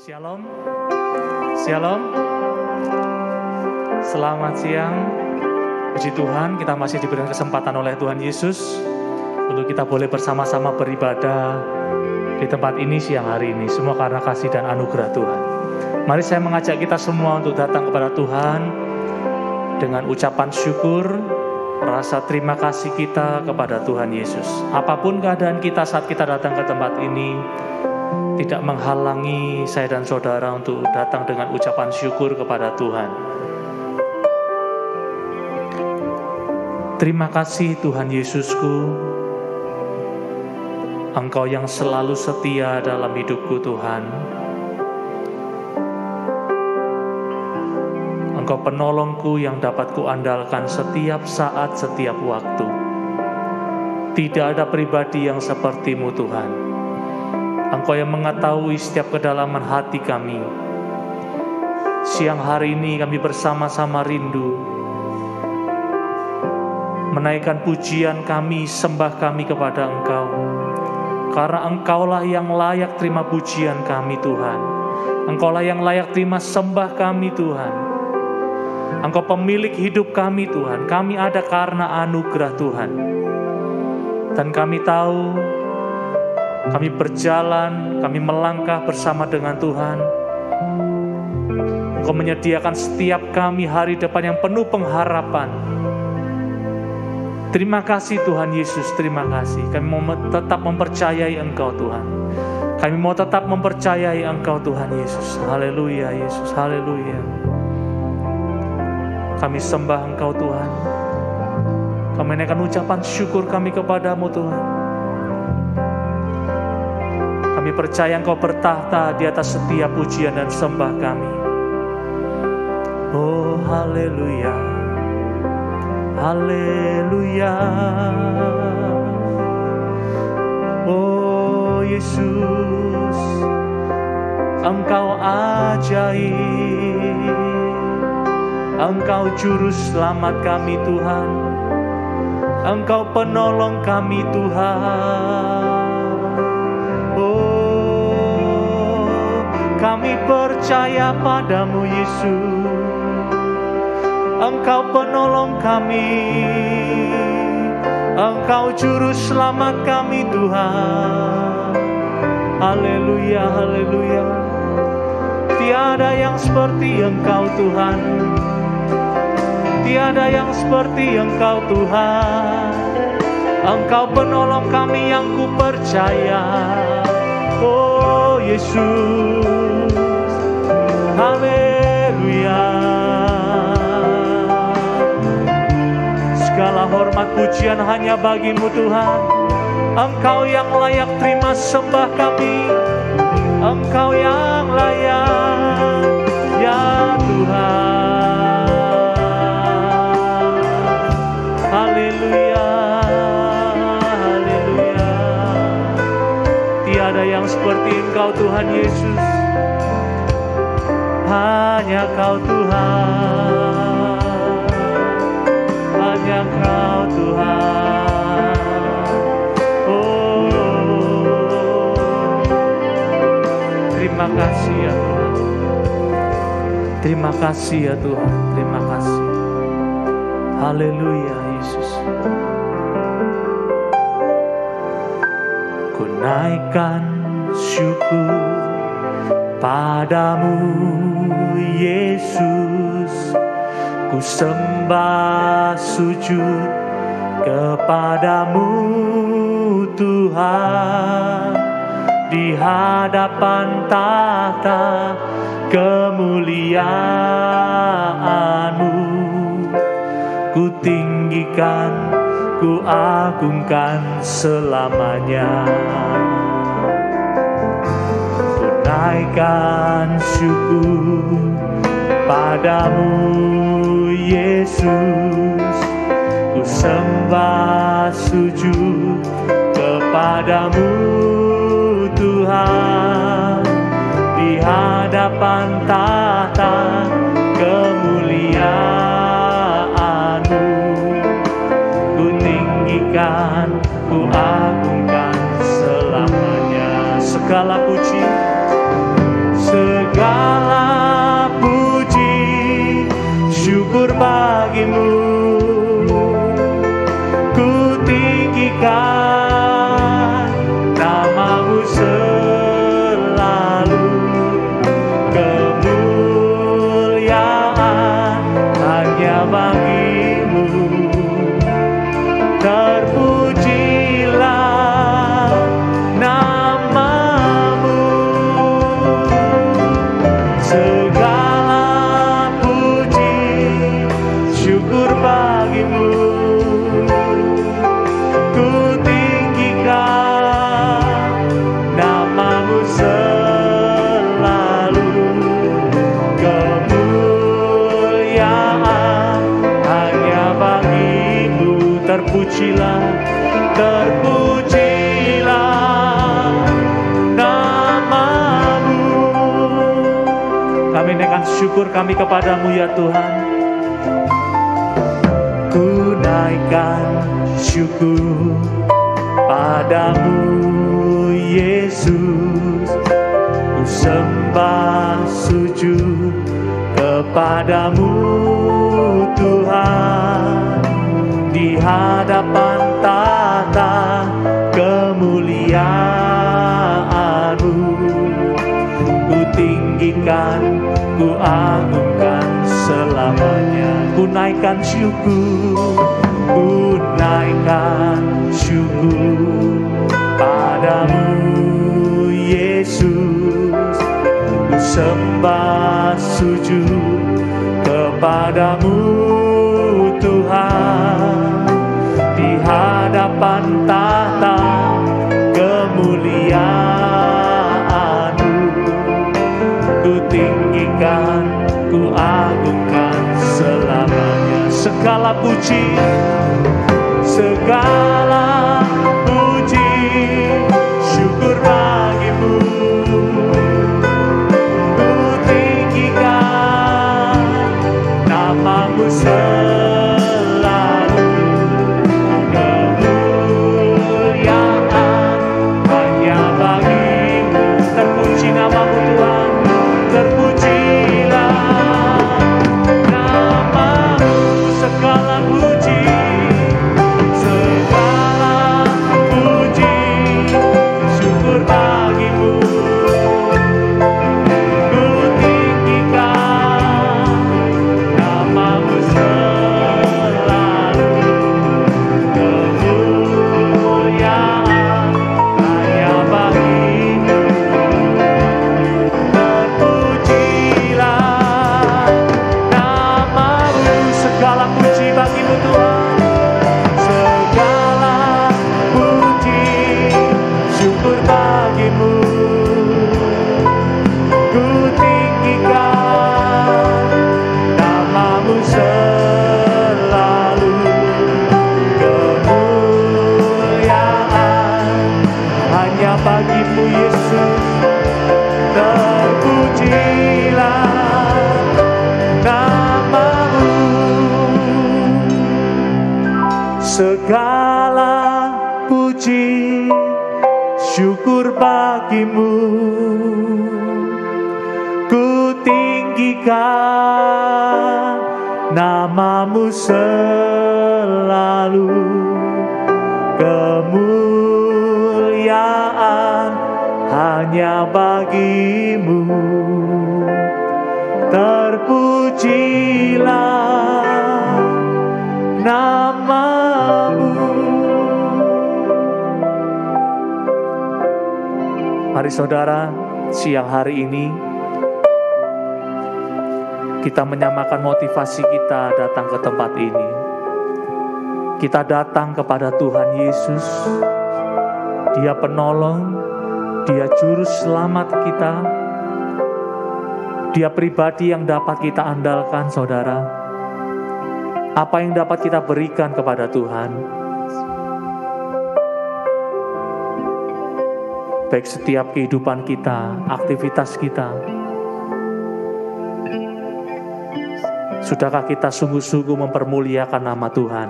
Shalom, Shalom. Selamat siang. Puji Tuhan, kita masih diberikan kesempatan oleh Tuhan Yesus untuk kita boleh bersama-sama beribadah di tempat ini siang hari ini. Semua karena kasih dan anugerah Tuhan. Mari saya mengajak kita semua untuk datang kepada Tuhan dengan ucapan syukur, rasa terima kasih kita kepada Tuhan Yesus. Apapun keadaan kita saat kita datang ke tempat ini, tidak menghalangi saya dan saudara untuk datang dengan ucapan syukur kepada Tuhan. Terima kasih Tuhan Yesusku, Engkau yang selalu setia dalam hidupku Tuhan. Engkau penolongku yang dapat kuandalkan setiap saat, setiap waktu. Tidak ada pribadi yang seperti-Mu Tuhan. Engkau yang mengetahui setiap kedalaman hati kami. Siang hari ini kami bersama-sama rindu menaikkan pujian kami, sembah kami kepada Engkau. Karena Engkaulah yang layak terima pujian kami Tuhan. Engkaulah yang layak terima sembah kami Tuhan. Engkau pemilik hidup kami Tuhan. Kami ada karena anugerah Tuhan. Dan kami tahu, kami berjalan, kami melangkah bersama dengan Tuhan. Engkau menyediakan setiap kami hari depan yang penuh pengharapan. Terima kasih Tuhan Yesus, terima kasih. Kami mau tetap mempercayai Engkau Tuhan. Kami mau tetap mempercayai Engkau Tuhan Yesus. Haleluya Yesus, haleluya. Kami sembah Engkau Tuhan. Kami menaikkan ucapan syukur kami kepadamu Tuhan. Kami percaya Engkau bertahta di atas setiap pujian dan sembah kami. Oh haleluya. Haleluya. Oh Yesus, Engkau ajaib. Engkau juru selamat kami Tuhan. Engkau penolong kami Tuhan. Oh, kami percaya padamu Yesus. Engkau penolong kami, Engkau juru selamat kami Tuhan. Haleluya, haleluya. Tiada yang seperti Engkau Tuhan. Tiada yang seperti Engkau Tuhan. Engkau penolong kami yang ku percaya. Oh Yesus, haleluya. Segala hormat pujian hanya bagi-Mu Tuhan. Engkau yang layak terima sembah kami. Engkau yang layak, ya Tuhan. Haleluya, haleluya. Tiada yang seperti Engkau Tuhan Yesus. Hanya Kau Tuhan. Hanya Kau Tuhan. Oh, terima kasih ya Tuhan. Terima kasih ya Tuhan. Terima kasih. Haleluya Yesus. Ku naikkan syukur padamu Yesus. Ku sembah sujud kepadamu Tuhan. Di hadapan tahta kemuliaan-Mu, ku tinggikan, ku agungkan selamanya. Ku naikkan syukur padamu Yesus, ku sembah sujud kepadamu Tuhan. Di hadapan tahta kemuliaan-Mu, ku tinggikan, ku agungkan selamanya. Segala puji, segala puji syukur bagimu, ku tinggikan namamu selalu, kemuliaan hanya bagimu, terpujilah namamu, segala puji syukur bagimu, ku tinggikan namamu selalu, kemuliaan hanya bagimu, terpujilah, terpujilah namamu. Kami naikkan syukur kami kepadamu ya Tuhan. Ku naikkan syukur padamu Yesus, ku sembah sujud kepadamu Tuhan, di hadapan tahta kemuliaan-Mu, ku tinggikan, ku agungkan selamanya. Ku naikkan syukur, ku naikkan syukur padamu Yesus, ku sembah sujud kepadamu Tuhan, di hadapan tahta kemuliaan-Mu, ku tinggikan, ku agungkan selamanya. Segala puji, segala puji syukur bagimu, ku tinggikan namamu selalu, kemuliaan hanya bagimu, terpuji namamu Tuhan, terpujilah namamu, segala puji, segala puji syukur bagimu, ku tinggikan namamu selalu, kemuliaan hanya bagimu, terpujilah namamu, segala puji bagimu Tuhan, segala puji syukur bagimu, ku tinggikan namamu selalu, kemuliaan hanya bagimu Yesus, terpujilah namamu, segala puji syukur bagimu, ku tinggikan namamu selalu, kemuliaan hanya bagimu, terpujilah namamu. Mari saudara, siang hari ini kita menyamakan motivasi kita datang ke tempat ini. Kita datang kepada Tuhan Yesus. Dia penolong, Dia juru selamat kita. Dia pribadi yang dapat kita andalkan, saudara. Apa yang dapat kita berikan kepada Tuhan? Baik setiap kehidupan kita, aktivitas kita. Sudahkah kita sungguh-sungguh mempermuliakan nama Tuhan?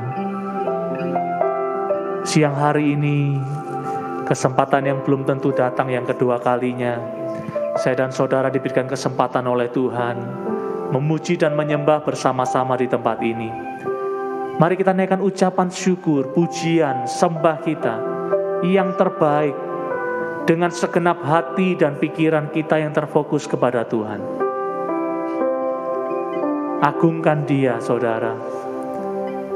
Siang hari ini, kesempatan yang belum tentu datang yang kedua kalinya, Saya dan saudara diberikan kesempatan oleh Tuhan memuji dan menyembah bersama-sama di tempat ini. Mari kita naikkan ucapan syukur, pujian, sembah kita yang terbaik dengan segenap hati dan pikiran kita yang terfokus kepada Tuhan. Agungkan Dia, saudara.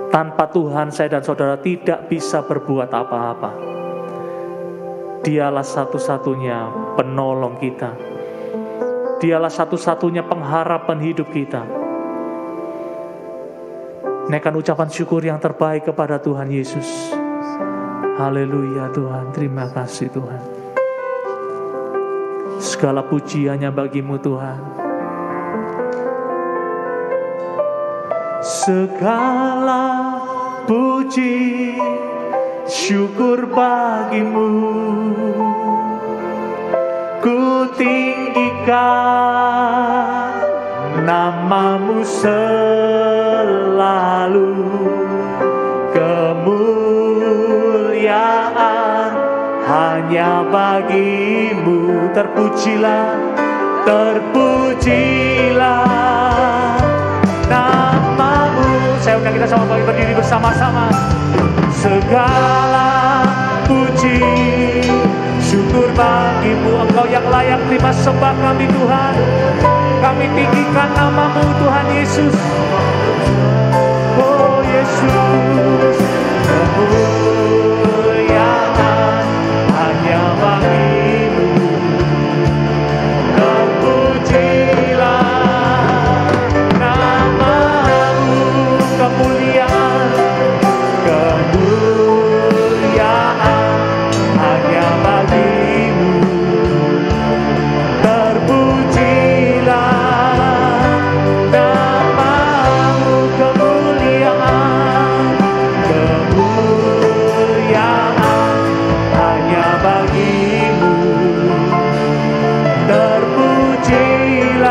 Tanpa Tuhan, saya dan saudara tidak bisa berbuat apa-apa. Dialah satu-satunya penolong kita. Dialah satu-satunya pengharapan hidup kita. Naikkan ucapan syukur yang terbaik kepada Tuhan Yesus. Haleluya Tuhan, terima kasih Tuhan. Segala pujiannya bagimu Tuhan. Segala puji syukur bagimu, ku tinggikan namamu selalu. Kemuliaan hanya bagimu. Terpujilah, terpujilah namamu. Saya undang kita sama berdiri bersama-sama. Segala puji syukur bagimu. Engkau yang layak terima sembah kami Tuhan. Kami tinggikan namamu Tuhan Yesus. Oh Yesus, kemuliaan hanya bagimu. Terpujilah namamu. Kemuliaan, kemuliaan hanya bagimu. Terpujilah namamu. Kemuliaan, kemuliaan hanya bagimu. Terpujilah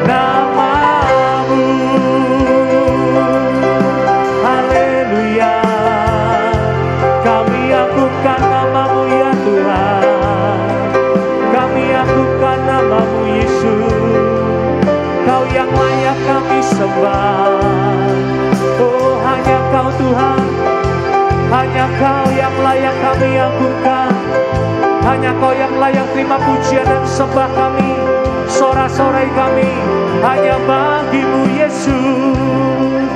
namamu. Haleluya. Kami agungkan namamu ya Tuhan. Kami agungkan namamu Yesus. Kau yang layak kami sembah. Oh hanya Kau Tuhan. Hanya Kau yang layak kami agungkan. Hanya Kau yang layak terima pujian dan sembah kami. Sorak-sorai kami hanya bagimu Yesus.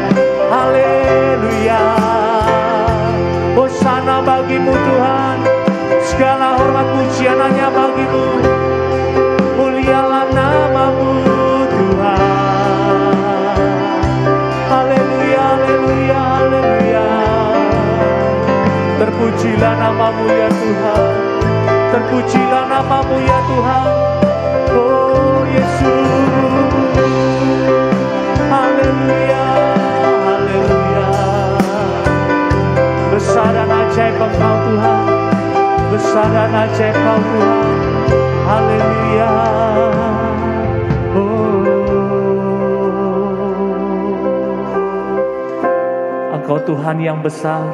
Haleluya. Hosana bagimu Tuhan. Segala hormat pujian hanya bagimu. Mulialah namamu Tuhan. Haleluya, haleluya, haleluya. Terpujilah namamu ya Tuhan. Terpujilah namamu ya Tuhan. Oh Yesus. Haleluya, haleluya. Besar dan ajaib Engkau Tuhan. Besar dan ajaib Kau Tuhan. Haleluya. Engkau Tuhan yang besar.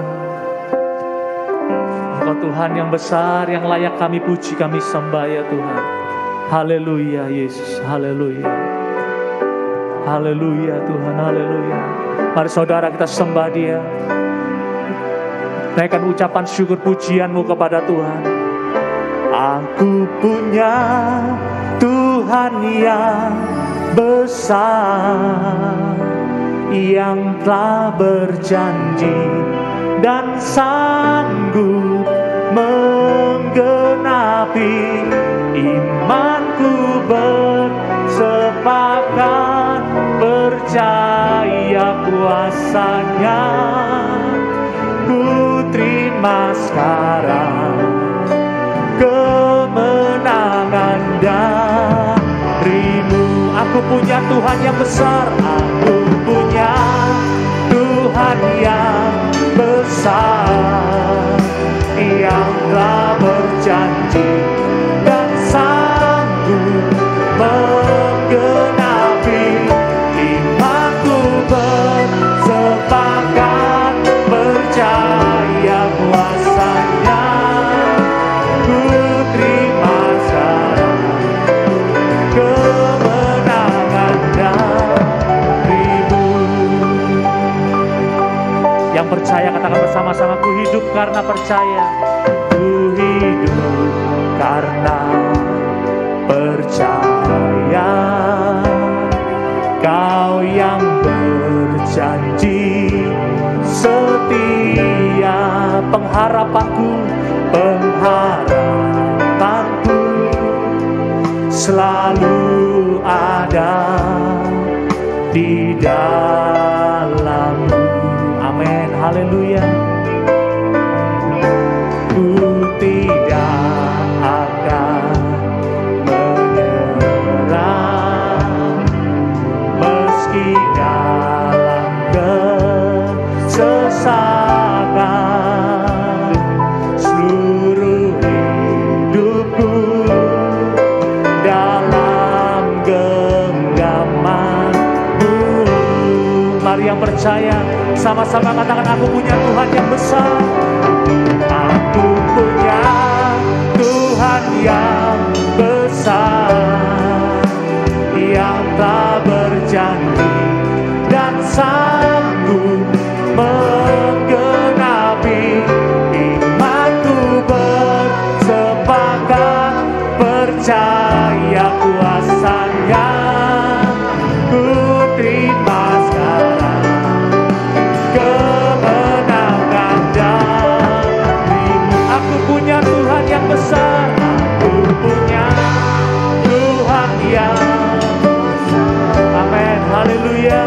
Engkau Tuhan yang besar, yang layak kami puji, kami sembah ya Tuhan. Haleluya Yesus, haleluya. Haleluya Tuhan, haleluya. Mari saudara kita sembah Dia. Naikkan ucapan syukur pujianmu kepada Tuhan. Aku punya Tuhan yang besar, yang telah berjanji dan sanggup menggenapi. Imanku bersepakat percaya kuasa-Nya. Ku terima sekarang kemenangan darimu. Aku punya Tuhan yang besar. Aku punya Tuhan yang besar, yang telah berjanji dan sanggup menggenapi. Imanku bersepakat percaya kuasa-Nya. Ku terima sekarang hidup karena percaya. Ku hidup karena percaya. Kau yang berjanji setia, pengharapanku selalu ada di dalam-Mu. Amin, haleluya. Ku tidak akan menyerah meski dalam kesesakan. Seluruh hidupku dalam genggaman-Mu. Mari yang percaya sama-sama katakan, aku punya Tuhan yang besar. Aku punya Tuhan yang besar, yang tak berjanji dan sanggup menggenapi. Imanku bersepakat percaya kuasa-Nya. Ku terima sekarang kemenangan darimu. Aku punya Tuhan yang besar. Aku punya Tuhan yang besar. Amin, haleluya.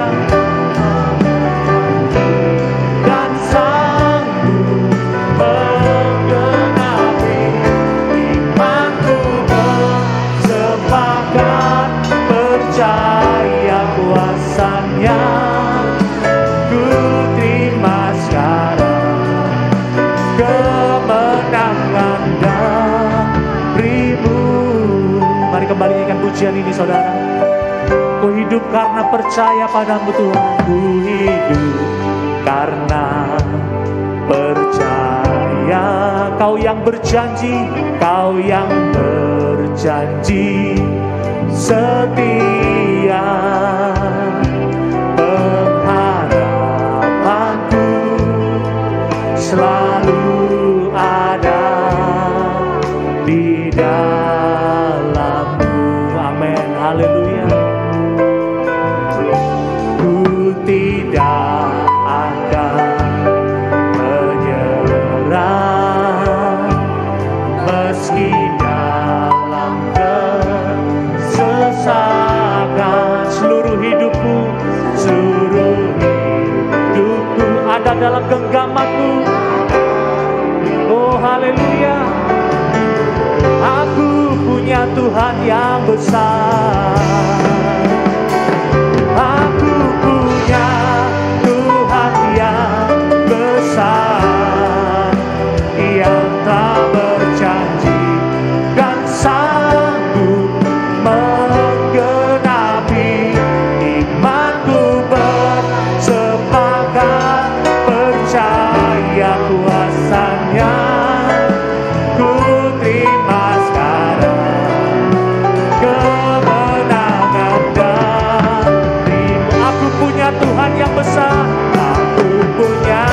Dan sanggup menggenapi. Imanku bersepakat percaya kuasa-Nya. Ku terima sekarang kemenangan darimu. Mari kembali nyanyikan pujian ini, saudara. Ku hidup karena percaya padamu Tuhan. Ku hidup karena percaya. Kau yang berjanji, Kau yang berjanji setia. Pengharapanku selalu ada di dalam-Mu. Amin, haleluya. Ku tidak akan menyerah meski dalam kesesakan. Seluruh hidupku ada dalam genggaman-Mu. Oh haleluya. Aku punya Tuhan yang besar. Aku punya Tuhan yang besar, yang tak berjanji dan sanggup menggenapi. Imanku bersepakat percaya kuasa-Nya. Ku terima sekarang kemenangan darimu. Aku punya Tuhan yang besar. Aku punya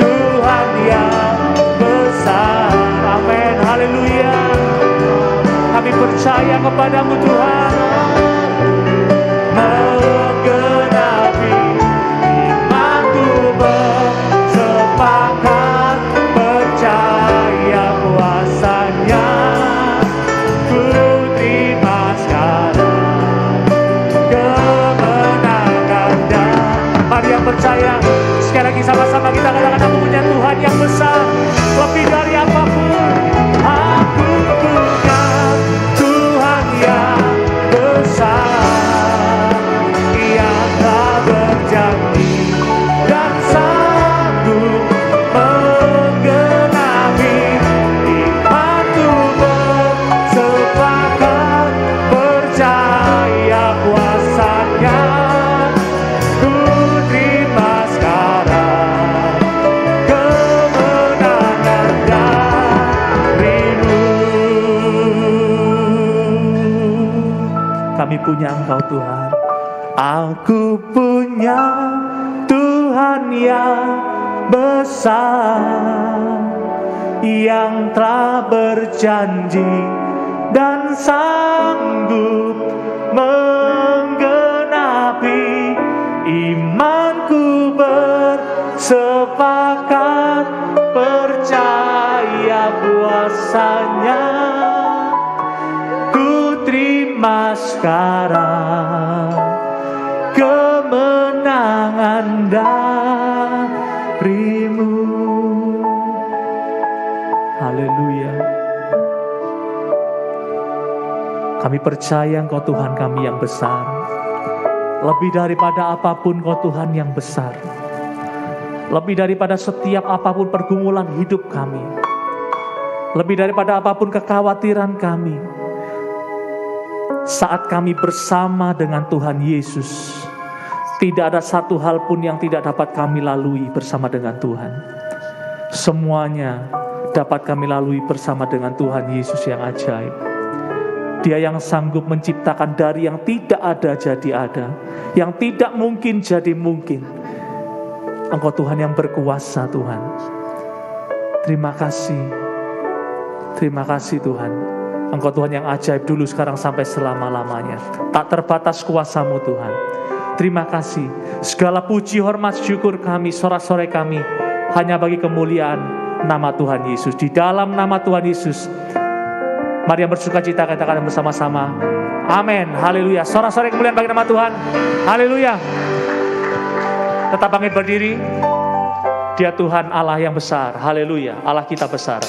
Tuhan yang besar. Amin, haleluya. Kami percaya kepadamu Tuhan. Menggenapi imanku bersepakat percaya kuasa-Nya. Ku terima sekarang kemenangan dan mari yang percaya sekali lagi sama-sama kita katakan, aku punya Tuhan yang besar lebih dari apapun. Aku punya Tuhan yang besar, yang tak berjanji dan sanggup menggenapi. Imanku bersepakat percaya kuasa-Nya. Ku terima sekarang kemenangan darimu. Kami punya Engkau Tuhan. Aku punya Tuhan yang besar yang telah berjanji dan sanggup menggenapi. Imanku bersepakat percaya kuasanya. Ku terima sekarang kemenangan darimu. Haleluya. Kami percaya Engkau Tuhan kami yang besar. Lebih daripada apapun Engkau Tuhan yang besar. Lebih daripada setiap apapun pergumulan hidup kami. Lebih daripada apapun kekhawatiran kami. Saat kami bersama dengan Tuhan Yesus, tidak ada satu hal pun yang tidak dapat kami lalui bersama dengan Tuhan. Semuanya dapat kami lalui bersama dengan Tuhan Yesus yang ajaib. Dia yang sanggup menciptakan dari yang tidak ada jadi ada, yang tidak mungkin jadi mungkin. Engkau Tuhan yang berkuasa Tuhan. Terima kasih Tuhan. Engkau Tuhan yang ajaib dulu, sekarang sampai selama-lamanya. Tak terbatas kuasa-Mu Tuhan. Terima kasih. Segala puji, hormat, syukur kami, sorak-sorai kami hanya bagi kemuliaan nama Tuhan Yesus. Di dalam nama Tuhan Yesus, mari yang bersuka cita katakan bersama-sama. Amin. Haleluya. Sorak-sorai kemuliaan bagi nama Tuhan. Haleluya. Tetap bangkit berdiri. Dia Tuhan Allah yang besar. Haleluya. Allah kita besar.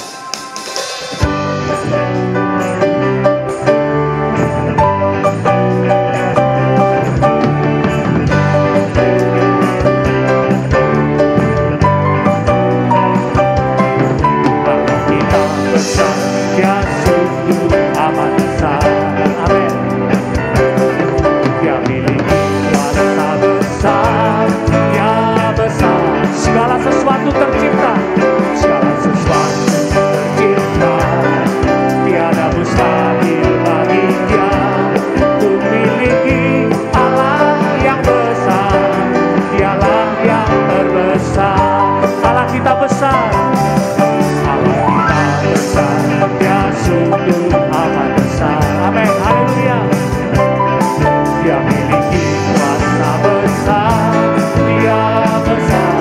Sesuatu tercipta, segala sesuatu tercipta, tiada mustahil bagi Dia. Ku miliki Allah yang besar, Dialah yang terbesar. Allah kita besar, Allah kita besar, Dia sungguh amat besar. Amin, haleluya. Dia miliki kuasa besar, Dia besar.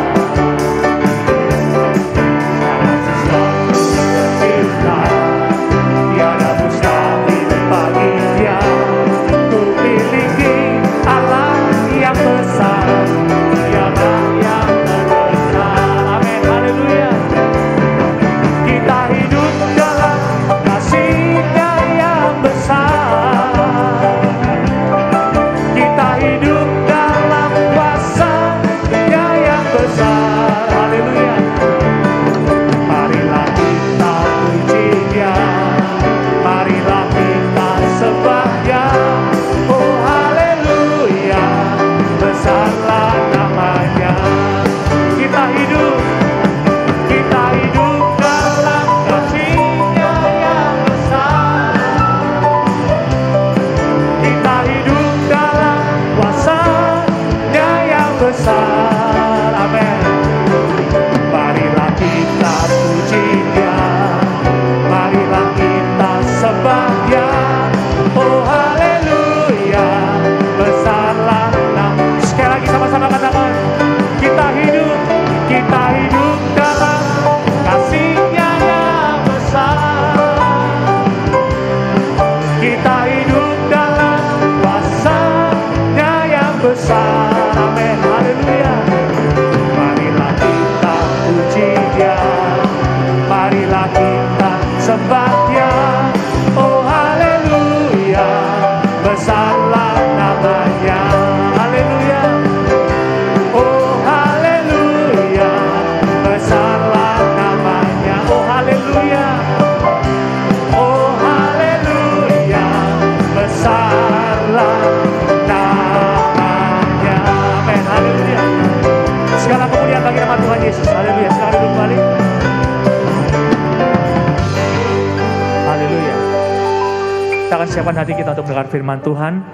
Siapkan hati kita untuk mendengar firman Tuhan.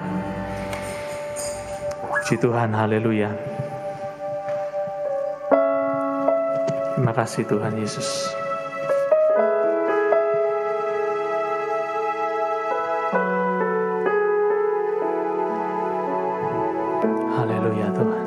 Puji Tuhan, haleluya. Terima kasih Tuhan Yesus. Haleluya Tuhan.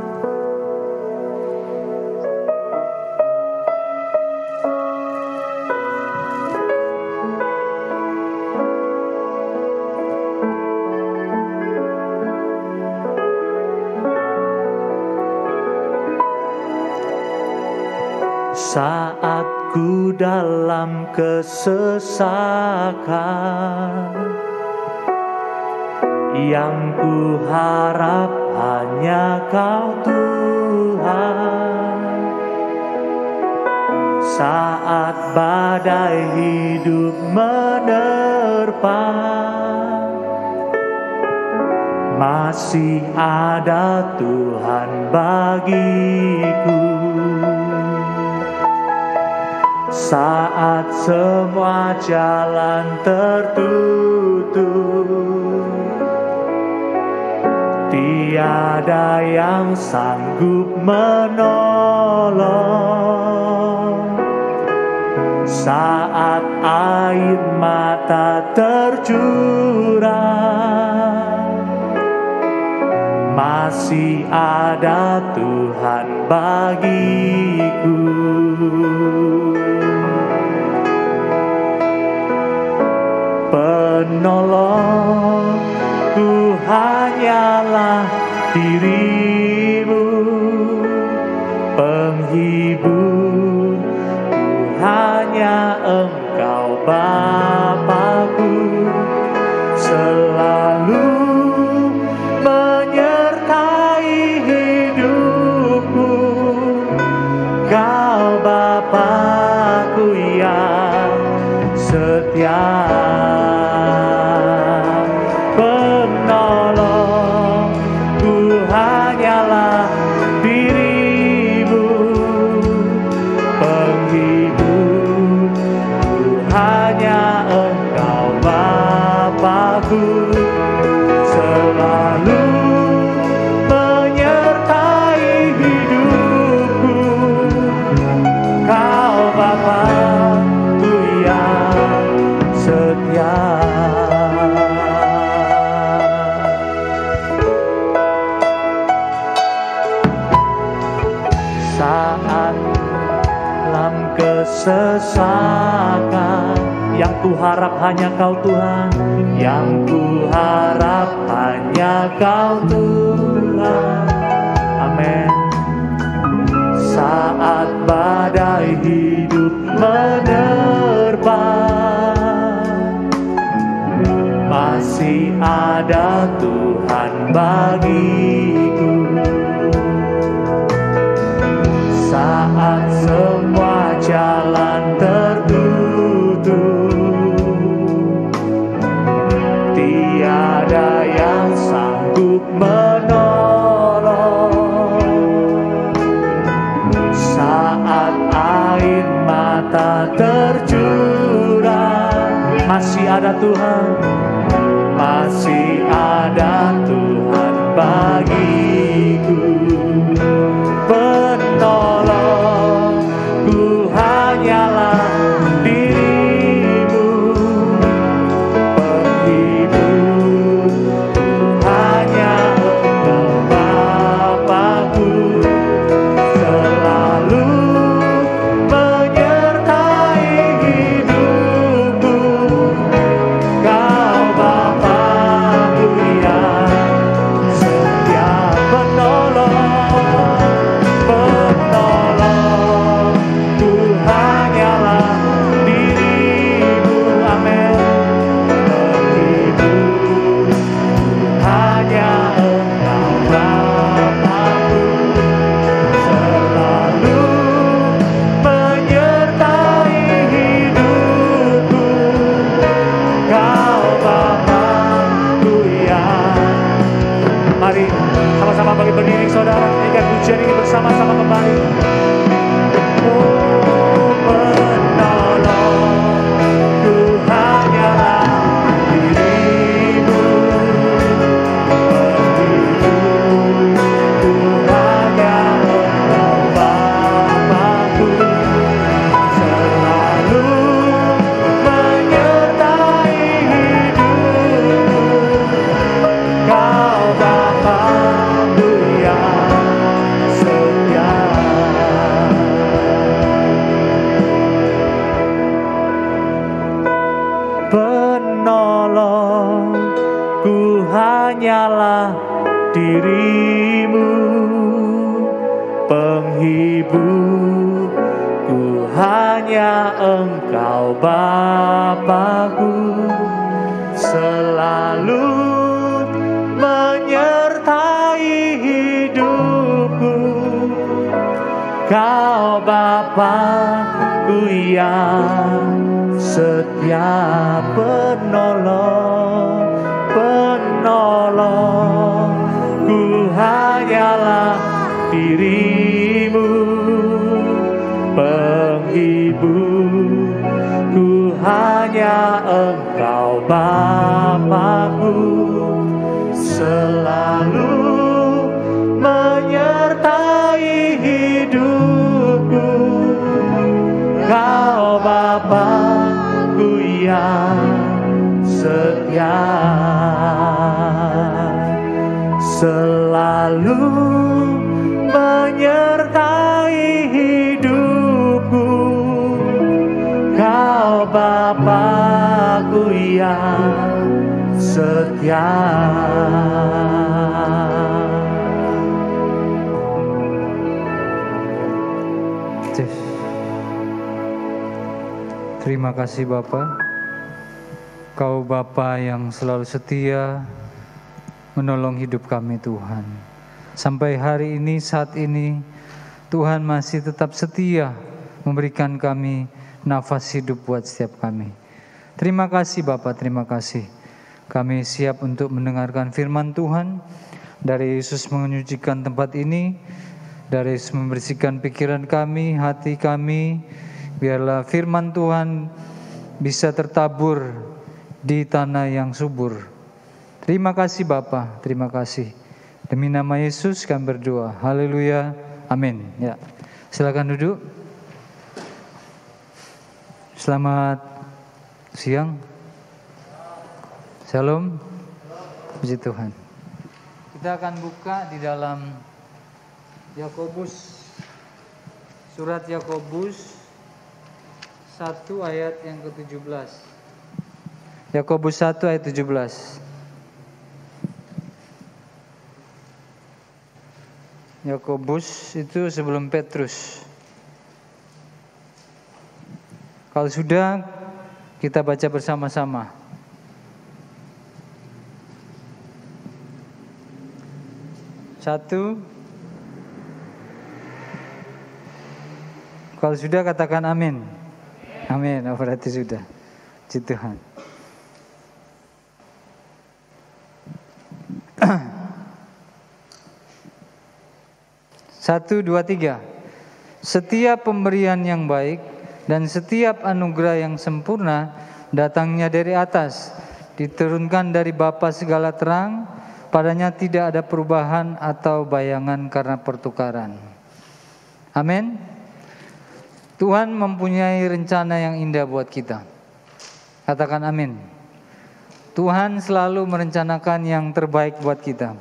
Saat ku dalam kesesakan, yang ku harap hanya Kau Tuhan. Saat badai hidup menerpa, masih ada Tuhan bagiku. Saat semua jalan tertutup, tiada yang sanggup menolong. Saat air mata tercurah, masih ada Tuhan bagiku. Penolongku hanyalah diri-Mu, penghibur hanya Engkau Bapa-Ku, selalu menyertai hidupku. Kau Bapa-Ku yang setia. Penolongku hanyalah diri-Mu, penghibur hanya Engkau Bapa-Ku, selalu menyertai hidupku. Kau Bapa-Ku yang setia. Saat dalam kesesakan, yang ku harap hanya Kau Tuhan, yang ku harap hanya Kau Tuhan. Amin. Saat badai hidup menerpa, masih ada Tuhan bagiku. Saat semua jalan tertutup, tiada yang sanggup menolong. Saat air mata tercurah, masih ada Tuhan, masih ada Tuhan bagiku. Penolongku hanyalah diri-Mu, penghibur hanya Engkau Bapa-Ku, selalu menyertai hidupku. Kau Bapa-Ku yang setia. Penolongku hanyalah diri-Mu, amin. Penghibur hanya Engkau Bapa-Ku, selalu menyertai hidupku. Kau Bapa-Ku yang. Mari sama-sama bagi berdiri saudara, nyanyikan pujian ini bersama-sama kembali. Oh, penolongku hanyalah diri-Mu, penghibur hanya Engkau Bapa-Ku, penolong, ku hanyalah dirimu. Penghibur, ku hanya Engkau Bapa-Ku, selalu menyertai hidupku. Kau Bapa-Ku yang setia, penolong, penolong, ku hanyalah dirimu. Penghibur, ku hanya Engkau Bapa-Ku, selalu menyertai hidupku. Kau Bapa-Ku yang setia, selalu menyertai hidupku. Kau Bapa-Ku yang setia. Terima kasih Bapa. Kau Bapa yang selalu setia menolong hidup kami Tuhan. Sampai hari ini, saat ini, Tuhan masih tetap setia memberikan kami nafas hidup buat setiap kami. Terima kasih Bapa, terima kasih. Kami siap untuk mendengarkan firman Tuhan. Dari Yesus menyucikan tempat ini, dari Yesus membersihkan pikiran kami, hati kami. Biarlah firman Tuhan bisa tertabur di tanah yang subur. Terima kasih Bapa, terima kasih. Demi nama Yesus kami berdoa. Haleluya, amin. Ya, silakan duduk. Selamat siang. Shalom. Puji Tuhan. Kita akan buka di dalam Yakobus, surat Yakobus 1 ayat yang ke-17. Yakobus 1 ayat 17. Yakobus itu sebelum Petrus. Kalau sudah, kita baca bersama-sama. Satu. Kalau sudah, katakan amin. Amin, berarti sudah. Puji Tuhan. Satu, dua, tiga. Setiap pemberian yang baik dan setiap anugerah yang sempurna datangnya dari atas, diturunkan dari Bapa segala terang, padanya tidak ada perubahan atau bayangan karena pertukaran. Amin. Tuhan mempunyai rencana yang indah buat kita. Katakan amin. Tuhan selalu merencanakan yang terbaik buat kita.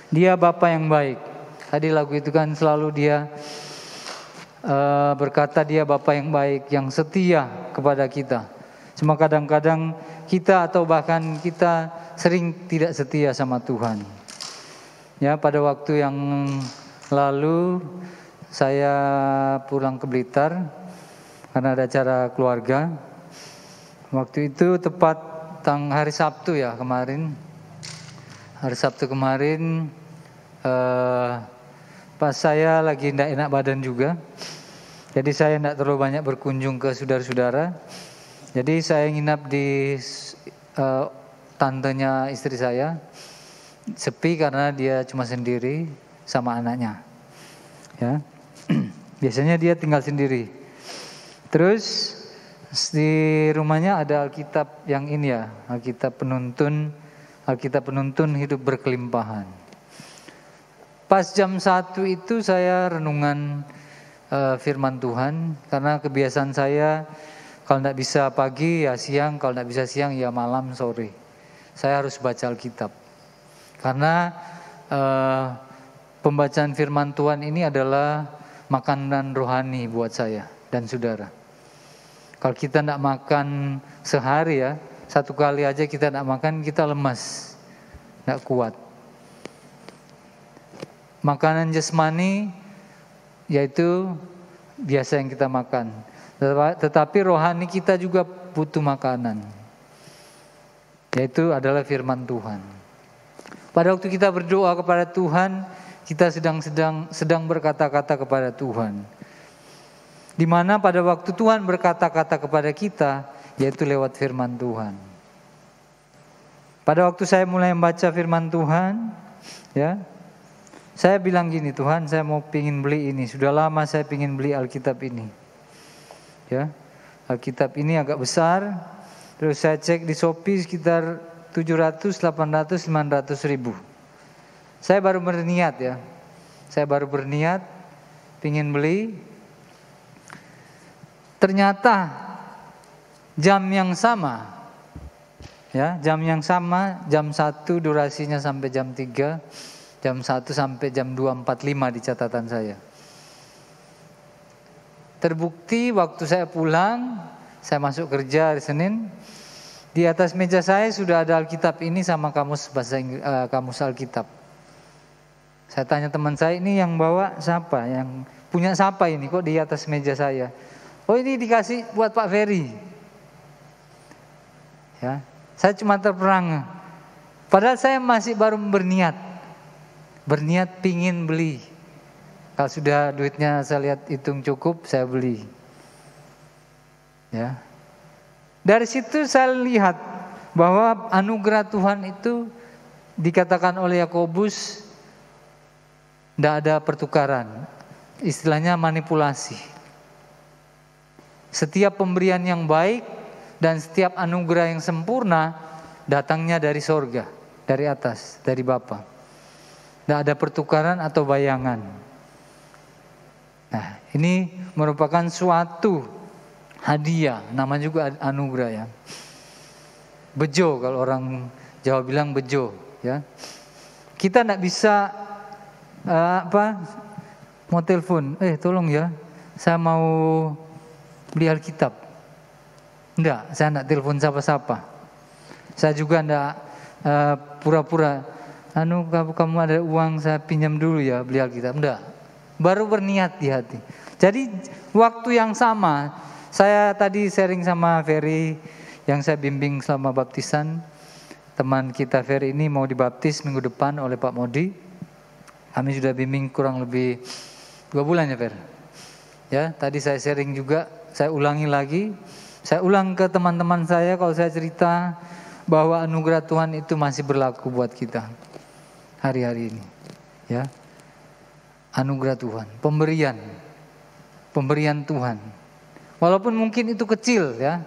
Dia Bapa yang baik. Tadi lagu itu kan selalu dia berkata dia Bapa yang baik, yang setia kepada kita. Cuma kadang-kadang kita atau bahkan kita sering tidak setia sama Tuhan. Ya, pada waktu yang lalu saya pulang ke Blitar karena ada acara keluarga. Waktu itu tepat hari Sabtu ya kemarin. Hari Sabtu kemarin pas saya lagi tidak enak badan juga. Jadi saya tidak terlalu banyak berkunjung ke saudara-saudara. Jadi saya nginap di tantenya istri saya. Sepi karena dia cuma sendiri sama anaknya. Ya. Biasanya dia tinggal sendiri. Terus di rumahnya ada Alkitab yang ini ya, Alkitab penuntun hidup berkelimpahan. Pas jam 1 itu saya renungan firman Tuhan, karena kebiasaan saya kalau tidak bisa pagi ya siang, kalau tidak bisa siang ya malam sore. Saya harus baca Alkitab. Karena pembacaan firman Tuhan ini adalah makanan rohani buat saya dan saudara. Kalau kita tidak makan sehari ya, Satu kali aja kita tidak makan, kita lemas, tidak kuat. Makanan jasmani yaitu biasa yang kita makan. Tetapi rohani kita juga butuh makanan, yaitu adalah firman Tuhan. Pada waktu kita berdoa kepada Tuhan, kita sedang berkata-kata kepada Tuhan. Di mana pada waktu Tuhan berkata-kata kepada kita, yaitu lewat firman Tuhan. Pada waktu saya mulai membaca firman Tuhan, ya, saya bilang gini, Tuhan, saya mau pingin beli ini. Sudah lama saya pingin beli Alkitab ini. Ya, Alkitab ini agak besar. Terus saya cek di Shopee sekitar 700, 800, 500 ribu. Saya baru berniat ya. Saya baru berniat pingin beli. Ternyata jam yang sama. Ya, jam yang sama, jam 1 durasinya sampai jam 3, jam 1 sampai jam 2.45 di catatan saya. Terbukti waktu saya pulang, saya masuk kerja hari Senin, di atas meja saya sudah ada Alkitab ini sama kamus kamus Alkitab. Saya tanya teman saya, ini yang bawa siapa? Yang punya siapa ini kok di atas meja saya? Oh, ini dikasih buat Pak Ferry. Ya, saya cuma terperangah. Padahal saya masih baru berniat pingin beli. Kalau sudah duitnya saya lihat hitung cukup, saya beli. Ya. Dari situ saya lihat bahwa anugerah Tuhan itu dikatakan oleh Yakobus tidak ada pertukaran. Istilahnya manipulasi. Setiap pemberian yang baik dan setiap anugerah yang sempurna datangnya dari sorga, dari atas, dari Bapa. Tidak ada pertukaran atau bayangan. Nah, ini merupakan suatu hadiah, nama juga anugerah ya. Bejo kalau orang Jawa bilang bejo ya. Kita tidak bisa mau telepon, tolong ya, saya mau beli Alkitab. Enggak, saya tidak telepon siapa-siapa. Saya juga tidak pura-pura, kamu ada uang saya pinjam dulu ya beli Alkitab. Enggak. Baru berniat di hati. Jadi waktu yang sama, saya tadi sharing sama Ferry yang saya bimbing selama baptisan. Teman kita Ferry ini mau dibaptis minggu depan oleh Pak Modi. Kami sudah bimbing kurang lebih 2 bulan ya Fer. Ya, tadi saya sharing juga, saya ulangi lagi. Saya ulang ke teman-teman saya kalau saya cerita bahwa anugerah Tuhan itu masih berlaku buat kita hari-hari ini. Ya. Anugerah Tuhan, pemberian Tuhan. Walaupun mungkin itu kecil ya,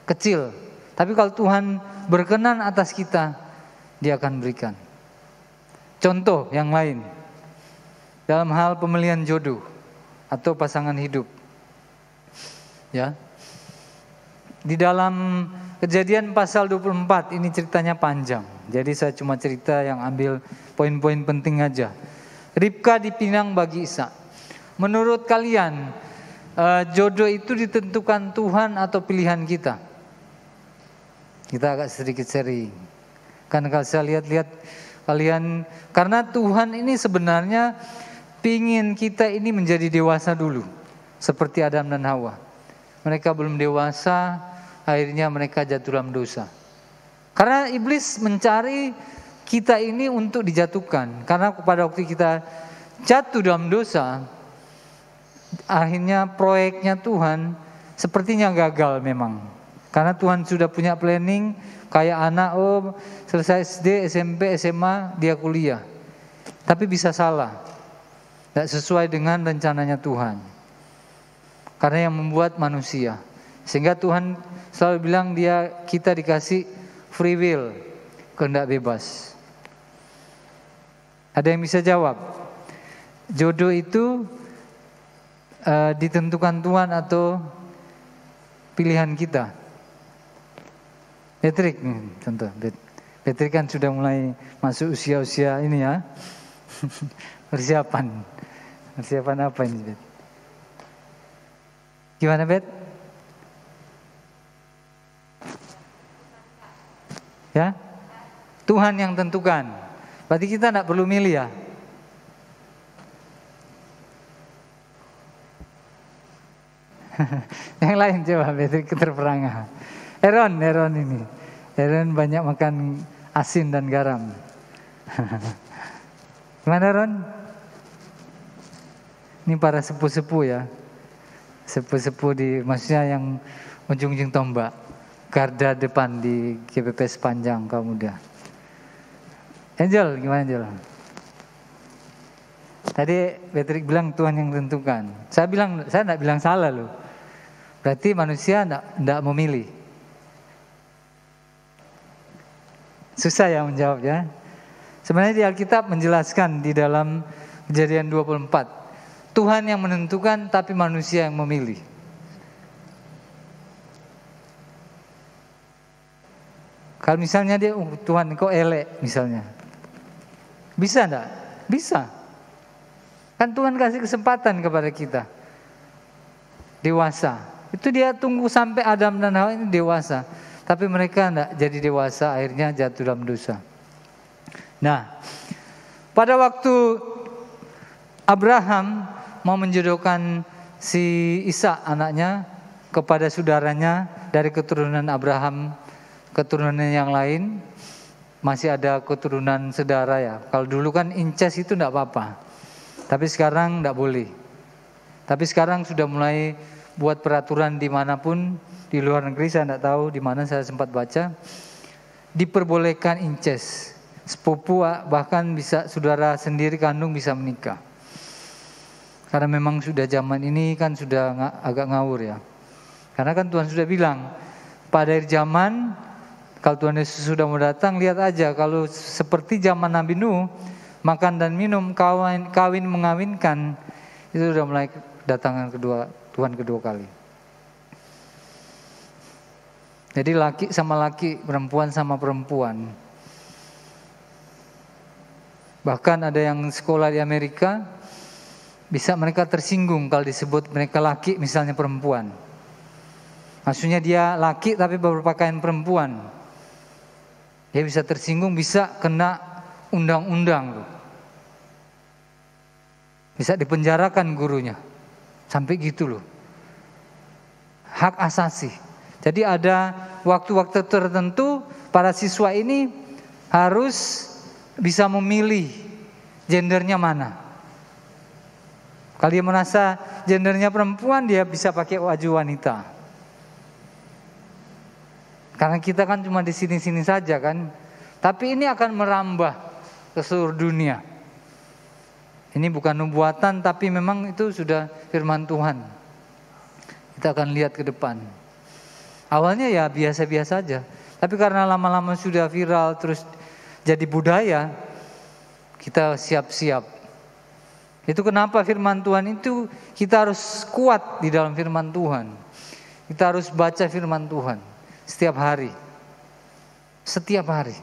kecil. Tapi kalau Tuhan berkenan atas kita, Dia akan berikan. Contoh yang lain, dalam hal pemilihan jodoh atau pasangan hidup. Ya. Di dalam Kejadian pasal 24, ini ceritanya panjang. Jadi saya cuma cerita yang ambil poin-poin penting aja. Ribka dipinang bagi Ishak. Menurut kalian, jodoh itu ditentukan Tuhan atau pilihan kita? Kita agak sedikit sharing. Karena kalau saya lihat-lihat kalian, karena Tuhan ini sebenarnya pingin kita ini menjadi dewasa dulu, seperti Adam dan Hawa. Mereka belum dewasa, akhirnya mereka jatuh dalam dosa. Karena iblis mencari kita ini untuk dijatuhkan. Karena pada waktu kita jatuh dalam dosa, akhirnya proyeknya Tuhan sepertinya gagal memang. Karena Tuhan sudah punya planning, kayak anak, selesai SD, SMP, SMA, dia kuliah. Tapi bisa salah, tidak sesuai dengan rencananya Tuhan. Karena yang membuat manusia. Sehingga Tuhan selalu bilang kita dikasih free will, kehendak bebas. Ada yang bisa jawab? Jodoh itu ditentukan Tuhan atau pilihan kita? Patrick, contoh. Patrick kan sudah mulai masuk usia-usia ini ya. Persiapan apa ini, Bet? Gimana, Bet? Ya, Tuhan yang tentukan. Berarti kita tidak perlu milih ya. Yang lain coba Patrick terperangah. Aaron ini. Aaron banyak makan asin dan garam. Gimana Aaron? Ini para sepuh-sepuh ya. Sepuh-sepuh maksudnya yang ujung-ujung tombak. Garda depan di GPP sepanjang kaum muda. Angel, gimana Angel? Tadi Patrick bilang Tuhan yang tentukan. Saya tidak bilang salah loh. Berarti manusia tidak memilih. Susah ya menjawab ya. Sebenarnya di Alkitab menjelaskan di dalam Kejadian 24. Tuhan yang menentukan tapi manusia yang memilih. Kalau misalnya dia, Tuhan kok elek misalnya. Bisa enggak? Bisa. Kan Tuhan kasih kesempatan kepada kita. Dewasa. Itu dia tunggu sampai Adam dan Hawa ini dewasa. Tapi mereka enggak jadi dewasa, akhirnya jatuh dalam dosa. Nah, pada waktu Abraham mau menjodohkan si Ishak anaknya kepada saudaranya dari keturunan Abraham, keturunan yang lain, masih ada keturunan saudara ya. Kalau dulu kan incest itu enggak apa-apa. Tapi sekarang enggak boleh. Tapi sekarang sudah mulai buat peraturan dimanapun, di luar negeri saya enggak tahu di mana, saya sempat baca, diperbolehkan incest. Sepupu bahkan bisa saudara sendiri kandung bisa menikah. Karena memang sudah zaman ini kan sudah agak ngawur ya. Karena kan Tuhan sudah bilang, pada akhir zaman kalau Tuhan Yesus sudah mau datang, lihat aja kalau seperti zaman Nabi Nuh, makan dan minum, kawin mengawinkan, itu sudah mulai kedatangan Tuhan kedua kali. Jadi laki sama laki, perempuan sama perempuan. Bahkan ada yang sekolah di Amerika, bisa mereka tersinggung kalau disebut mereka laki misalnya perempuan. Maksudnya dia laki tapi berpakaian perempuan. Dia bisa tersinggung, bisa kena undang-undang loh. Bisa dipenjarakan gurunya. Sampai gitu loh. Hak asasi. Jadi ada waktu-waktu tertentu para siswa ini harus bisa memilih gendernya mana. Kalau dia merasa gendernya perempuan, dia bisa pakai baju wanita. Karena kita kan cuma di sini-sini saja kan. Tapi ini akan merambah ke seluruh dunia. Ini bukan nubuatan, tapi memang itu sudah firman Tuhan. Kita akan lihat ke depan. Awalnya ya biasa-biasa saja. Tapi karena lama-lama sudah viral, terus jadi budaya, kita siap-siap. Itu kenapa firman Tuhan itu kita harus kuat di dalam firman Tuhan. Kita harus baca firman Tuhan setiap hari. Setiap hari.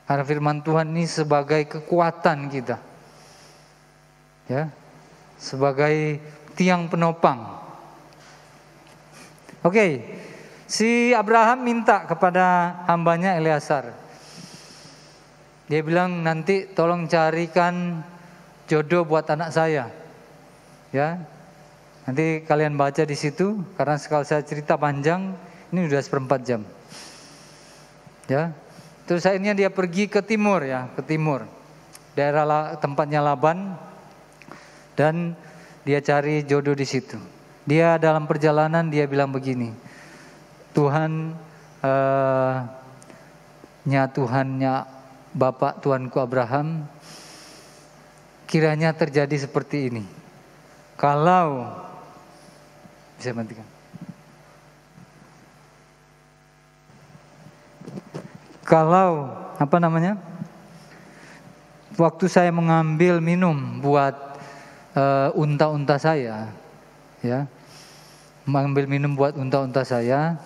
Karena firman Tuhan ini sebagai kekuatan kita. Ya. Sebagai tiang penopang. Oke. Si Abraham minta kepada hambanya Eleazar. Dia bilang, nanti tolong carikan jodoh buat anak saya. Ya. Nanti kalian baca di situ, karena kalau saya cerita panjang, ini udah 1/4 jam. Ya. Terus akhirnya dia pergi ke timur ya, ke timur. Daerah tempatnya Laban, dan dia cari jodoh di situ. Dia dalam perjalanan dia bilang begini, Tuhannya Bapak Tuanku Abraham, kiranya terjadi seperti ini. Kalau bisa matikan. Kalau waktu saya mengambil minum buat unta-unta saya, ya, mengambil minum buat unta-unta saya.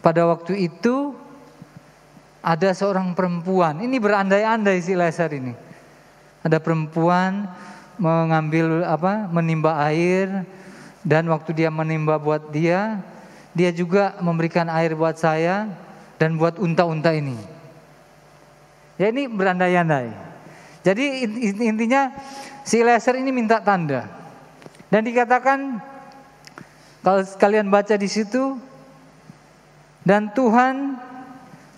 Pada waktu itu ada seorang perempuan, ini berandai-andai si Eleazar ini. Ada perempuan menimba air, dan waktu dia menimba buat dia juga memberikan air buat saya, dan buat unta-unta ini. Ya ini berandai-andai. Jadi intinya si Eliezer ini minta tanda. Dan dikatakan kalau kalian baca di situ, dan Tuhan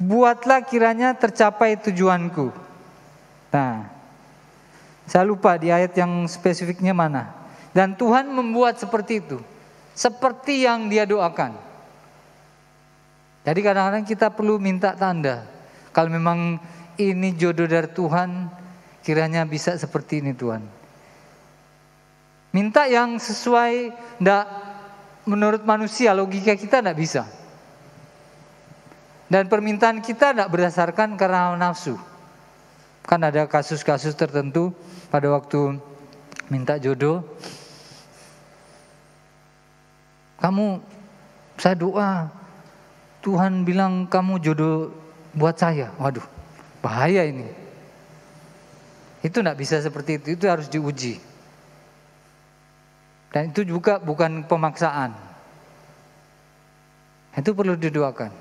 buatlah kiranya tercapai tujuanku. Nah, saya lupa di ayat yang spesifiknya mana. Dan Tuhan membuat seperti itu, seperti yang Dia doakan. Jadi kadang-kadang kita perlu minta tanda. Kalau memang ini jodoh dari Tuhan, kiranya bisa seperti ini Tuhan. Minta yang sesuai, enggak menurut manusia, logika kita enggak bisa. Dan permintaan kita enggak berdasarkan karena nafsu. Kan ada kasus-kasus tertentu pada waktu minta jodoh. Saya doa, Tuhan bilang kamu jodoh buat saya. Waduh, bahaya ini. Itu enggak bisa seperti itu harus diuji. Dan itu juga bukan pemaksaan. Itu perlu didoakan.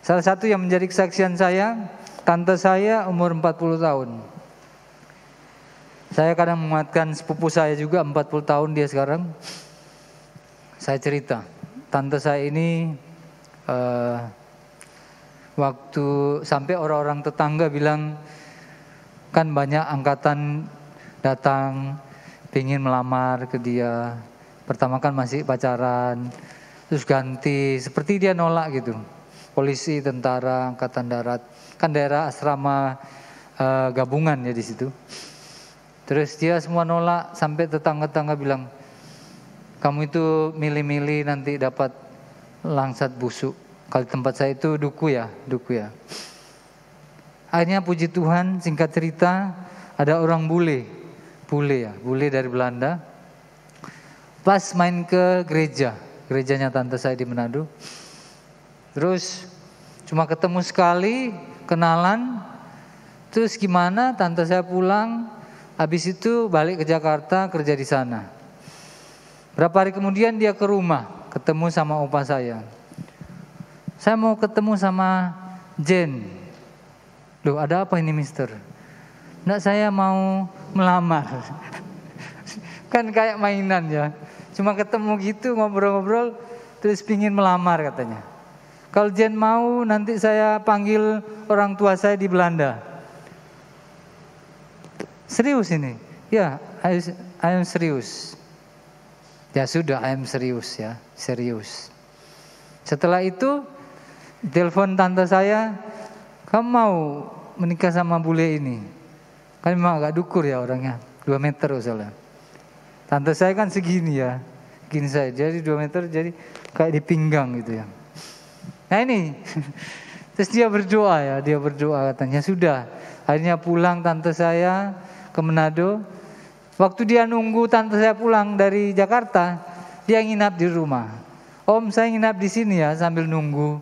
Salah satu yang menjadi kesaksian saya, tante saya umur 40 tahun. Saya kadang menguatkan sepupu saya juga 40 tahun dia sekarang. Saya cerita, tante saya ini waktu sampai orang-orang tetangga bilang, kan banyak angkatan datang pengen melamar ke dia. Pertama kan masih pacaran, terus ganti, seperti dia nolak gitu. Polisi, tentara, angkatan darat, kan daerah asrama gabungan ya di situ. Terus dia semua nolak, sampai tetangga-tetangga bilang, kamu itu milih-milih nanti dapat langsat busuk. Kalau tempat saya itu duku ya. Akhirnya puji Tuhan, singkat cerita, ada orang bule dari Belanda. Pas main ke gerejanya tante saya di Manado. Terus cuma ketemu sekali, kenalan. Terus gimana, tante saya pulang, habis itu balik ke Jakarta, kerja di sana. Berapa hari kemudian dia ke rumah, ketemu sama opa saya. Saya mau ketemu sama Jen. Loh, ada apa ini mister? Nggak, saya mau melamar. Kan kayak mainan ya. Cuma ketemu gitu, ngobrol-ngobrol, terus pingin melamar katanya. Kalau Jen mau, nanti saya panggil orang tua saya di Belanda. Serius ini? Ya, I am serius. Ya sudah, I am serius ya, serius. Setelah itu, telepon tante saya, kamu mau menikah sama bule ini? Kan memang agak dukur ya orangnya, 2 meter soalnya. Tante saya kan segini ya, gini saya, jadi 2 meter, jadi kayak di pinggang gitu ya. Nah ini, terus dia berdoa katanya, sudah. Akhirnya pulang tante saya ke Manado. Waktu dia nunggu tante saya pulang dari Jakarta, dia nginap di rumah. Om, saya nginap di sini ya sambil nunggu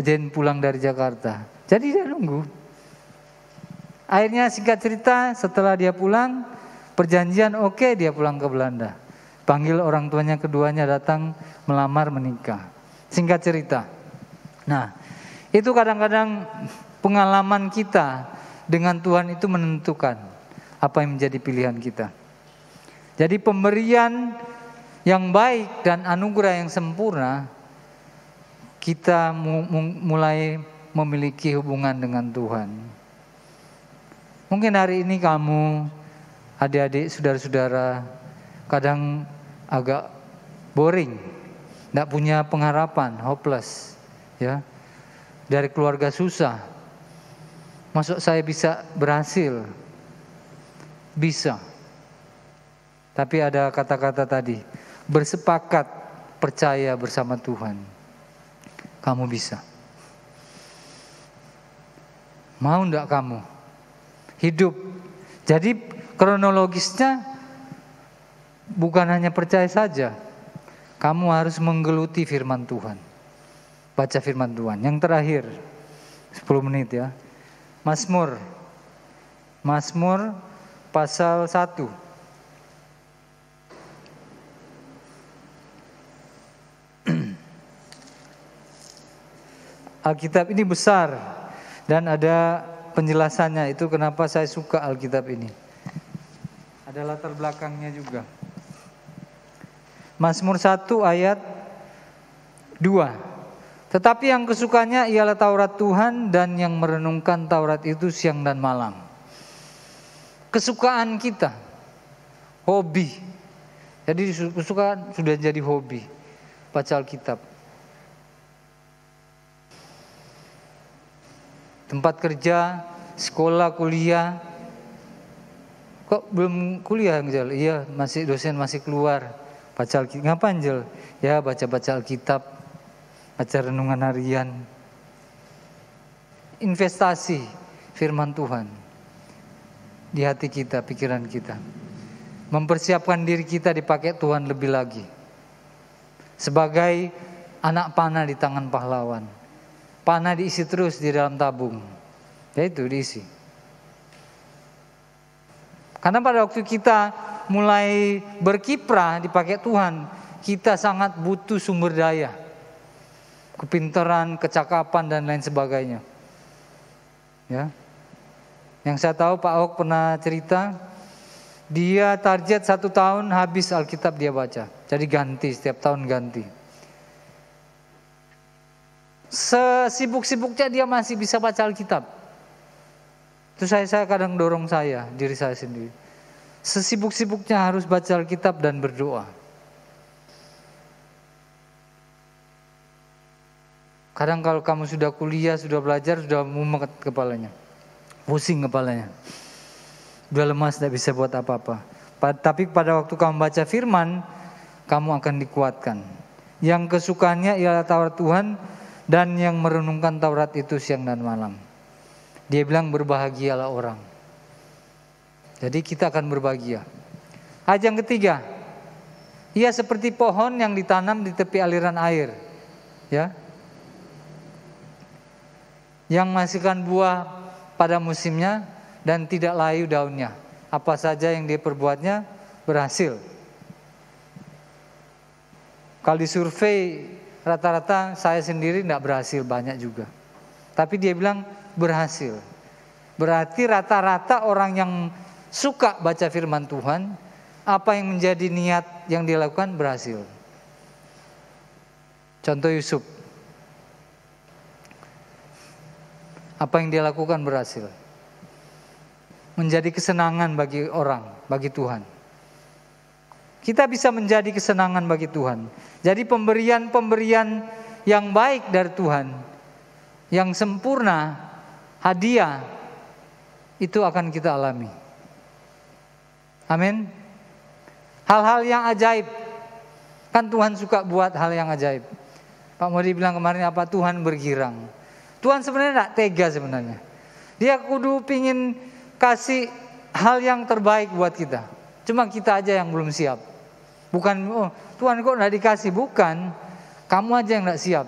Jen pulang dari Jakarta. Jadi dia nunggu. Akhirnya singkat cerita, setelah dia pulang, perjanjian oke, dia pulang ke Belanda. Panggil orang tuanya keduanya datang melamar menikah. Singkat cerita. Nah, itu kadang-kadang pengalaman kita dengan Tuhan itu menentukan apa yang menjadi pilihan kita. Jadi pemberian yang baik dan anugerah yang sempurna, kita mulai memiliki hubungan dengan Tuhan. Mungkin hari ini kamu, adik-adik, saudara-saudara, kadang agak boring, tidak punya pengharapan, hopeless, ya, dari keluarga susah. Masuk saya bisa berhasil? Bisa. Tapi ada kata-kata tadi, bersepakat percaya bersama Tuhan. Kamu bisa. Mau enggak kamu hidup? Jadi kronologisnya bukan hanya percaya saja. Kamu harus menggeluti firman Tuhan. Baca firman Tuhan. Yang terakhir 10 menit ya. Mazmur pasal 1. Alkitab ini besar dan ada penjelasannya. Itu kenapa saya suka Alkitab ini. Ada latar belakangnya juga. Mazmur 1 ayat 2. Tetapi yang kesukanya ialah Taurat Tuhan, dan yang merenungkan Taurat itu siang dan malam. Kesukaan kita, hobi. Jadi kesukaan sudah jadi hobi, baca Alkitab. Tempat kerja, sekolah, kuliah. Kok belum kuliah, Angel? Iya, masih dosen masih keluar. Baca Alkitab. Ngapain, Angel? Ya, baca-baca Alkitab, baca renungan harian. Investasi firman Tuhan di hati kita, pikiran kita. Mempersiapkan diri kita dipakai Tuhan lebih lagi. Sebagai anak panah di tangan pahlawan. Panah diisi terus di dalam tabung. Ya itu diisi. Karena pada waktu kita mulai berkiprah dipakai Tuhan, kita sangat butuh sumber daya. Kepintaran, kecakapan dan lain sebagainya. Ya. Yang saya tahu Pak Ahok pernah cerita, dia target 1 tahun habis Alkitab dia baca. Jadi ganti, setiap tahun ganti. Sesibuk-sibuknya dia masih bisa baca Alkitab. Itu saya kadang dorong diri saya sendiri. Sesibuk-sibuknya harus baca Alkitab dan berdoa. Kadang kalau kamu sudah kuliah, sudah belajar, sudah mumet kepalanya. Pusing kepalanya. Udah lemas, tidak bisa buat apa-apa. Tapi pada waktu kamu baca firman, kamu akan dikuatkan. Yang kesukaannya ialah Taurat Tuhan, dan yang merenungkan Taurat itu siang dan malam. Dia bilang berbahagialah orang. Jadi kita akan berbahagia. Ayat yang ketiga, ia seperti pohon yang ditanam di tepi aliran air, ya, yang menghasilkan buah pada musimnya dan tidak layu daunnya. Apa saja yang dia perbuatnya berhasil. Kalau disurvei rata-rata saya sendiri tidak berhasil banyak juga. Tapi dia bilang berhasil. Berarti rata-rata orang yang suka baca firman Tuhan, apa yang menjadi niat yang dia lakukan berhasil. Contoh Yusuf. Apa yang dia lakukan berhasil. Menjadi kesenangan bagi orang, bagi Tuhan. Kita bisa menjadi kesenangan bagi Tuhan. Jadi pemberian-pemberian yang baik dari Tuhan, yang sempurna, hadiah, itu akan kita alami. Amin. Hal-hal yang ajaib. Kan Tuhan suka buat hal yang ajaib. Pak Modi bilang kemarin apa? Tuhan bergirang. Tuhan sebenarnya tidak tega sebenarnya. Dia kudu pingin kasih hal yang terbaik buat kita. Cuma kita aja yang belum siap. Bukan, oh Tuhan kok tidak dikasih. Bukan, kamu aja yang tidak siap.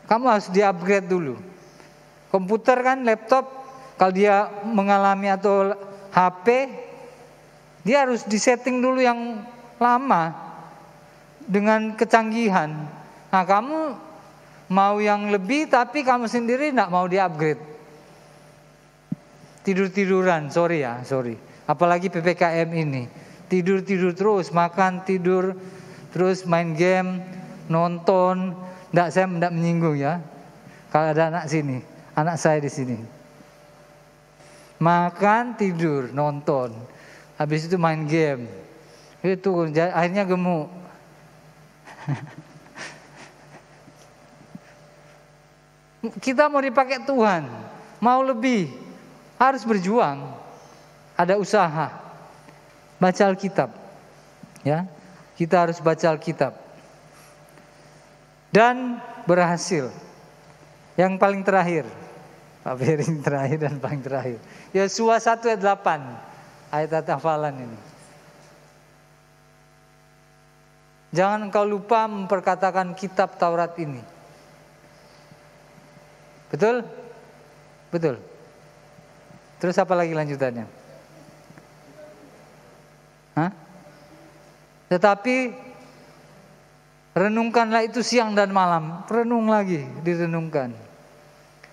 Kamu harus di-upgrade dulu. Komputer kan, laptop, kalau dia mengalami atau HP, dia harus disetting dulu yang lama dengan kecanggihan. Nah kamu mau yang lebih tapi kamu sendiri tidak mau di-upgrade. Tidur-tiduran, sorry. Apalagi PPKM ini. Tidur-tidur terus, makan, tidur, terus main game, nonton. Saya tidak menyinggung ya. Kalau ada anak sini, anak saya di sini. Makan, tidur, nonton. Habis itu main game. Itu akhirnya gemuk. Kita mau dipakai Tuhan, mau lebih. Harus berjuang, ada usaha. Baca Alkitab, ya. Kita harus baca Alkitab dan berhasil. Yang paling terakhir, Pak Ferry terakhir dan paling terakhir. Yosua 1 ayat 8, ayat hafalan ini. Jangan engkau lupa memperkatakan kitab Taurat ini. Betul? Betul. Terus apa lagi lanjutannya? Hah? Tetapi Renungkanlah itu siang dan malam. Renung lagi, direnungkan.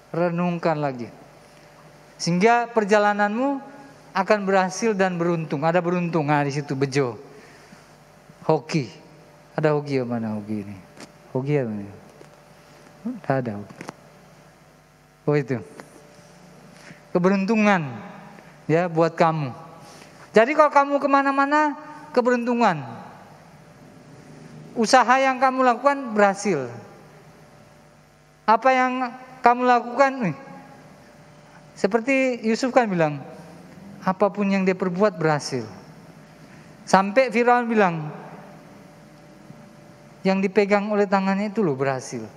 Renungkan lagi. Sehingga perjalananmu akan berhasil dan beruntung. Ada beruntung, di situ bejo. Hoki. Ada hoki mana hoki ini? Hoki apa ini? Tidak ada. Oh itu. Keberuntungan ya buat kamu. Jadi kalau kamu kemana-mana, keberuntungan. Usaha yang kamu lakukan berhasil. Apa yang kamu lakukan, seperti Yusuf kan bilang, apapun yang dia perbuat berhasil. Sampai Firaun bilang, yang dipegang oleh tangannya itu loh berhasil.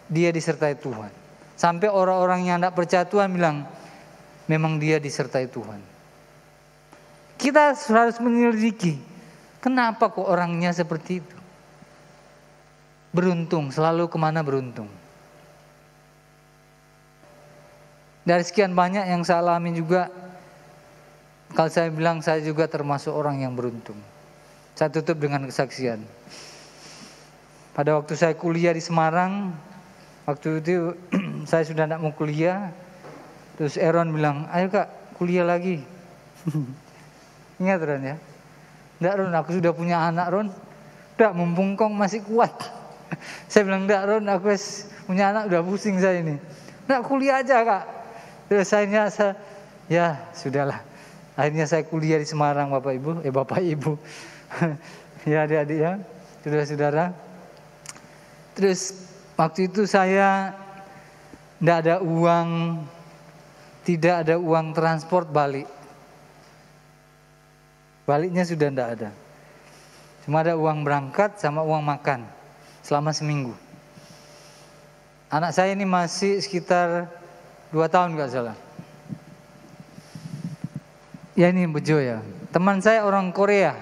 Dia disertai Tuhan. Sampai orang-orang yang tidak percaya Tuhan bilang, memang dia disertai Tuhan. Kita harus menyelidiki, kenapa kok orangnya seperti itu? Beruntung, selalu kemana beruntung. Dari sekian banyak yang saya alami juga, kalau saya bilang saya juga termasuk orang yang beruntung. Saya tutup dengan kesaksian. Pada waktu saya kuliah di Semarang, waktu itu saya sudah tidak mau kuliah. Terus Aaron bilang, ayo kak kuliah lagi. Ingat Ron ya? Enggak Ron, aku sudah punya anak Ron. Enggak, mumpung kong masih kuat. Saya bilang, enggak Ron, aku punya anak udah pusing saya ini. Enggak, kuliah aja kak. Terus saya ya sudahlah. Akhirnya saya kuliah di Semarang Bapak Ibu. Ya adik-adik ya, saudara-saudara. Terus waktu itu saya tidak ada uang transport balik. Baliknya sudah tidak ada. Cuma ada uang berangkat sama uang makan selama seminggu. Anak saya ini masih sekitar 2 tahun enggak salah. Ya ini bejo ya. Teman saya orang Korea.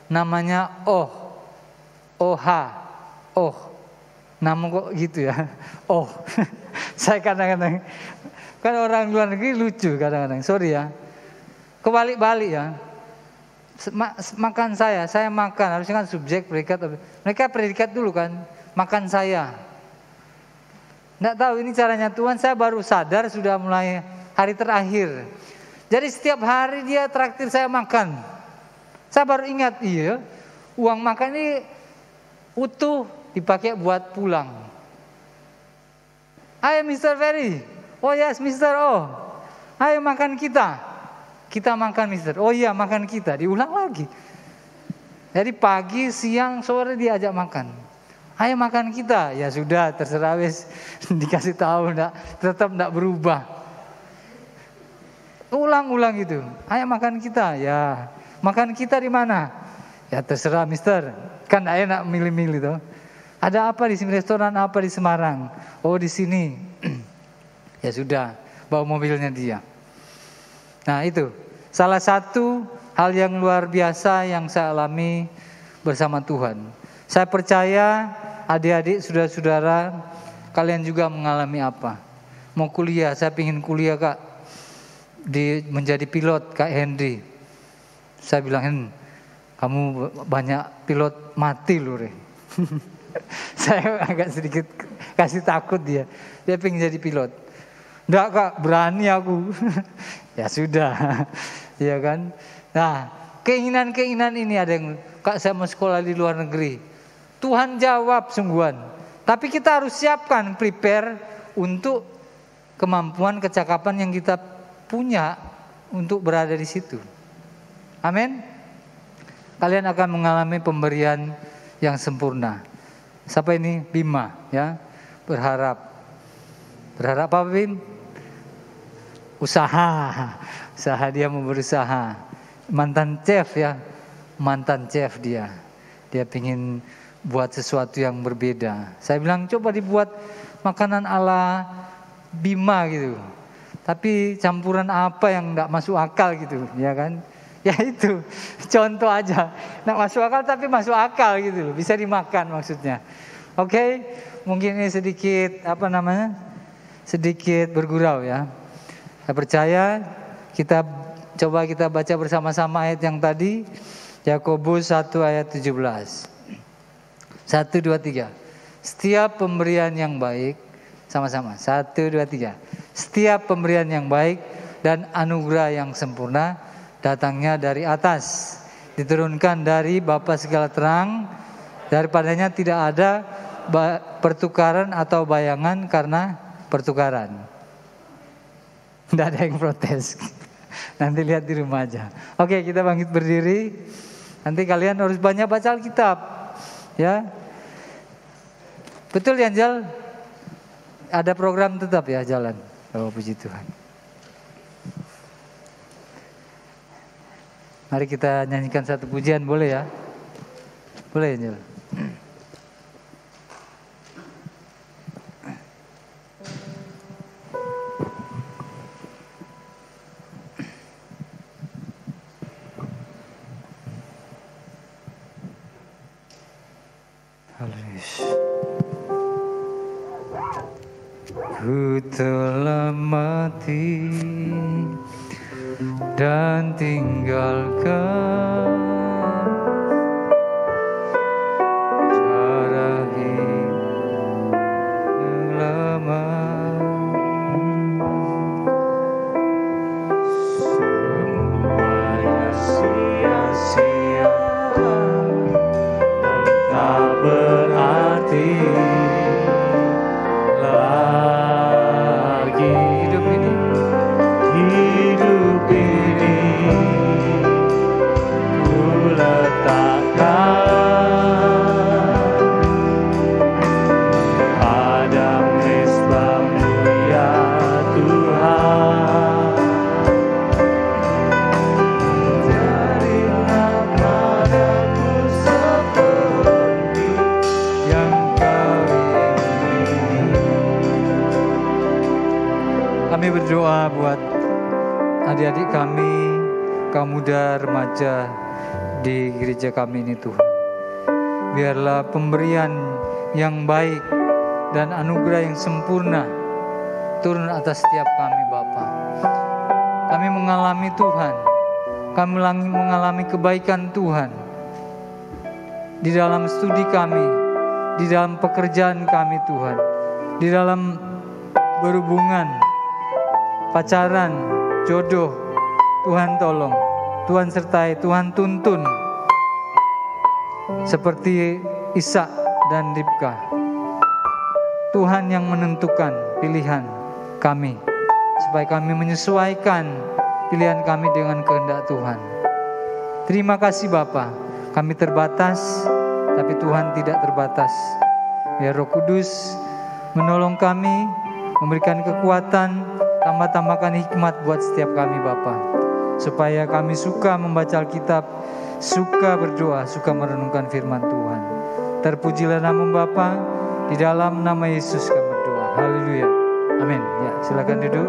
Namanya Nama kok gitu ya. Saya kadang-kadang kan orang luar negeri lucu kadang-kadang. Sorry ya. Kebalik-balik ya. Makan saya makan, harusnya kan subjek predikat. Mereka predikat dulu kan, makan saya. Nggak tahu ini caranya Tuhan, saya baru sadar sudah mulai hari terakhir. Jadi setiap hari dia traktir saya makan. Saya baru ingat, iya, uang makan ini utuh dipakai buat pulang. Ayo Mr. Ferry, oh yes Mr. Ayo makan kita. Kita makan Mister. Oh iya makan kita. Diulang lagi. Jadi pagi, siang, sore diajak makan. Ayo makan kita. Ya sudah terserah wes. Dikasih tahu tetap enggak berubah. Ulang-ulang gitu. Ayo makan kita. Ya makan kita di mana? Ya terserah Mister. Kan enggak enak milih-milih tuh. Ada apa di sini, restoran apa di Semarang? Oh di sini. Ya sudah, bawa mobilnya dia. Nah itu salah satu hal yang luar biasa yang saya alami bersama Tuhan. Saya percaya adik-adik, saudara-saudara, kalian juga mengalami apa? Mau kuliah, saya ingin kuliah kak, menjadi pilot Kak Henry. Saya bilang, kamu banyak pilot mati loh Re. Saya agak sedikit kasih takut dia pengen jadi pilot. Enggak kak, berani aku. Ya sudah, ya kan. Nah, keinginan-keinginan ini ada yang kak saya mau sekolah di luar negeri. Tuhan jawab sungguhan. Tapi kita harus siapkan, prepare untuk kemampuan, kecakapan yang kita punya untuk berada di situ. Amin. Kalian akan mengalami pemberian yang sempurna. Siapa ini? Bima, ya. Berharap apa Bim? Usaha dia mau berusaha. Mantan chef dia pingin buat sesuatu yang berbeda. Saya bilang coba dibuat makanan ala Bima gitu, tapi campuran apa yang enggak masuk akal gitu, ya kan? Ya itu contoh aja, enggak masuk akal tapi masuk akal gitu loh, bisa dimakan maksudnya. Oke, mungkin ini sedikit sedikit bergurau ya. Saya percaya kita baca bersama-sama ayat yang tadi, Yakobus 1 ayat 17. 1, 2, 3. Setiap pemberian yang baik, sama-sama. 1, 2, 3. Setiap pemberian yang baik dan anugerah yang sempurna datangnya dari atas, diturunkan dari Bapa segala terang. Daripadanya tidak ada pertukaran atau bayangan karena pertukaran. Tidak ada yang protes. Nanti lihat di rumah aja. Oke, kita bangkit berdiri. Nanti kalian harus banyak baca Alkitab, ya. Betul ya, Anjal? Ada program tetap ya jalan. Oh, puji Tuhan. Mari kita nyanyikan satu pujian, boleh ya? Boleh, Anjal? Ku telah mati dan tinggalkan cara hidup yang lama. Semuanya sia-sia dan tak berarti lagi. Hidup ini ku letakkan pada mezbamu ya Tuhan. Jadilah padaku seperti yang Kau ingini. Kami berdoa buat adik-adik kami, kaum muda remaja di gereja kami ini Tuhan. Biarlah pemberian yang baik dan anugerah yang sempurna turun atas setiap kami Bapa. Kami mengalami Tuhan, kami mengalami kebaikan Tuhan di dalam studi kami, di dalam pekerjaan kami Tuhan, di dalam berhubungan, pacaran, jodoh. Tuhan tolong, Tuhan sertai, Tuhan tuntun seperti Ishak dan Ribka. Tuhan yang menentukan pilihan kami supaya kami menyesuaikan pilihan kami dengan kehendak Tuhan. Terima kasih Bapa, kami terbatas tapi Tuhan tidak terbatas. Biar Roh Kudus menolong kami, memberikan kekuatan, tambah-tambahkan hikmat buat setiap kami Bapa, supaya kami suka membaca Alkitab, suka berdoa, suka merenungkan firman Tuhan. Terpujilah nama Bapa, di dalam nama Yesus kami berdoa. Haleluya. Amin. Ya, silakan duduk.